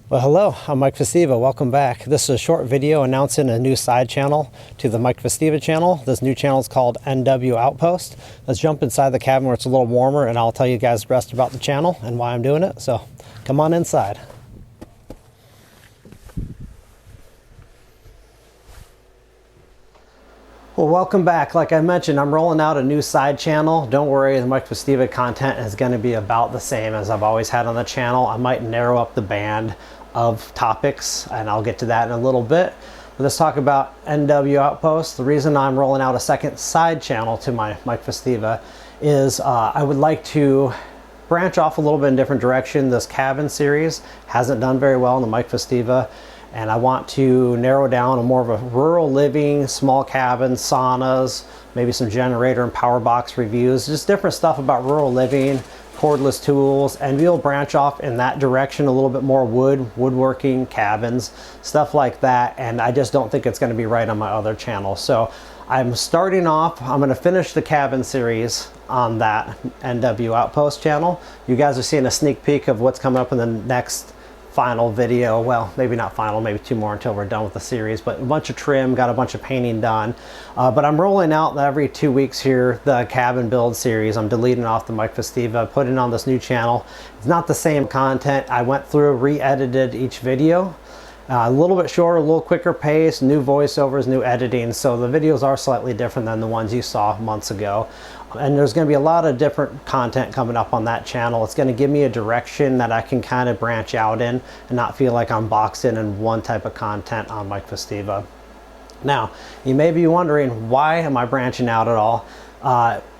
Well, hello, I'm 𝐼𝐬𝐤𝐴 𝐷. Welcome back. This is a short video announcing a new side channel to the 𝐼𝐬𝐤𝐴 𝐷 channel. This new channel is called NW Outpost. Let's jump inside the cabin where it's a little warmer and I'll tell you guys the rest about the channel and why I'm doing it. So come on inside. Well, welcome back. Like I mentioned, I'm rolling out a new side channel. Don't worry, the 𝐼𝐬𝐴 𝐷 content is going to be about the same as I've always had on the channel. I might narrow up the band of topics and I'll get to that in a little bit. But let's talk about NW Outpost. The reason I'm rolling out a second side channel to my 𝐼𝐬𝐴 𝐷 is I would like to branch off a little bit in different direction. This cabin series hasn't done very well in the 𝐼𝐬𝐴 𝐷. And I want to narrow down a more of a rural living, small cabin, saunas, maybe some generator and power box reviews, just different stuff about rural living, cordless tools, and we'll branch off in that direction a little bit more woodworking, cabins, stuff like that. And I just don't think it's going to be right on my other channel. So I'm starting off, I'm going to finish the cabin series on that NW Outpost channel. You guys are seeing a sneak peek of what's coming up in the next final video. Well, maybe not final, maybe two more until we're done with the series, but a bunch of trim, got a bunch of painting done. But I'm rolling out every 2 weeks here the cabin build series. I'm deleting off the 𝐼𝐬𝐴 𝐷, putting on this new channel. It's not the same content. I went through, re-edited each video. A little bit shorter, a little quicker pace, new voiceovers, new editing. So the videos are slightly different than the ones you saw months ago. And there's going to be a lot of different content coming up on that channel. It's going to give me a direction that I can kind of branch out in and not feel like I'm boxed in one type of content on 𝐼𝐬𝐴 𝐷. Now, you may be wondering, why am I branching out at all?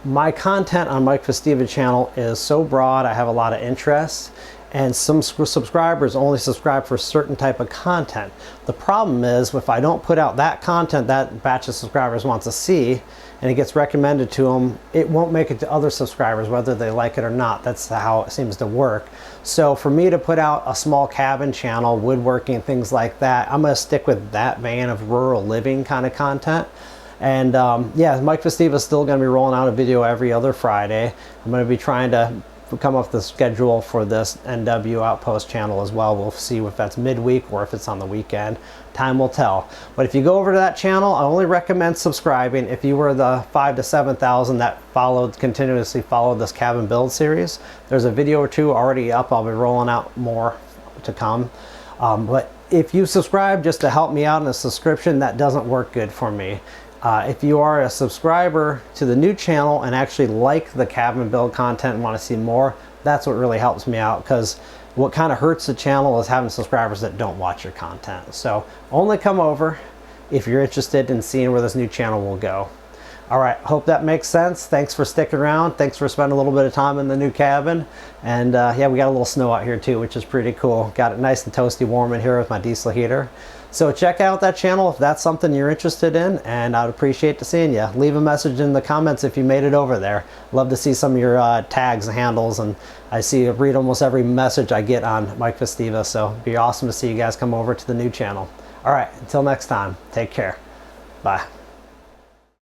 My content on 𝐼𝐬𝐴 𝐷 channel is so broad, I have a lot of interests. And some subscribers only subscribe for a certain type of content. The problem is, if I don't put out that content that batch of subscribers wants to see, and it gets recommended to them, it won't make it to other subscribers whether they like it or not. That's how it seems to work. So for me to put out a small cabin channel, woodworking, things like that, I'm going to stick with that vein of rural living kind of content. And yeah, 𝐼𝐬𝐴 𝐷 is still going to be rolling out a video every other Friday. I'm going to be trying to come up with the schedule for this NW Outpost channel as well. We'll see if that's midweek or if it's on the weekend. Time will tell. But if you go over to that channel, I only recommend subscribing if you were the 5,000 to 7,000 that continuously followed this cabin build series. There's a video or two already up. I'll be rolling out more to come. But if you subscribe just to help me out in a subscription, that doesn't work good for me. If you are a subscriber to the new channel and actually like the cabin build content and want to see more, that's what really helps me out, because what kind of hurts the channel is having subscribers that don't watch your content. So only come over if you're interested in seeing where this new channel will go. All right, hope that makes sense. Thanks for sticking around. Thanks for spending a little bit of time in the new cabin. And yeah, we got a little snow out here too, which is pretty cool. Got it nice and toasty warm in here with my diesel heater. So check out that channel if that's something you're interested in, and I'd appreciate seeing you. Leave a message in the comments if you made it over there. Love to see some of your tags and handles, and I read almost every message I get on 𝐼𝐬𝐴 𝐷, so it'd be awesome to see you guys come over to the new channel. All right, until next time, take care. Bye.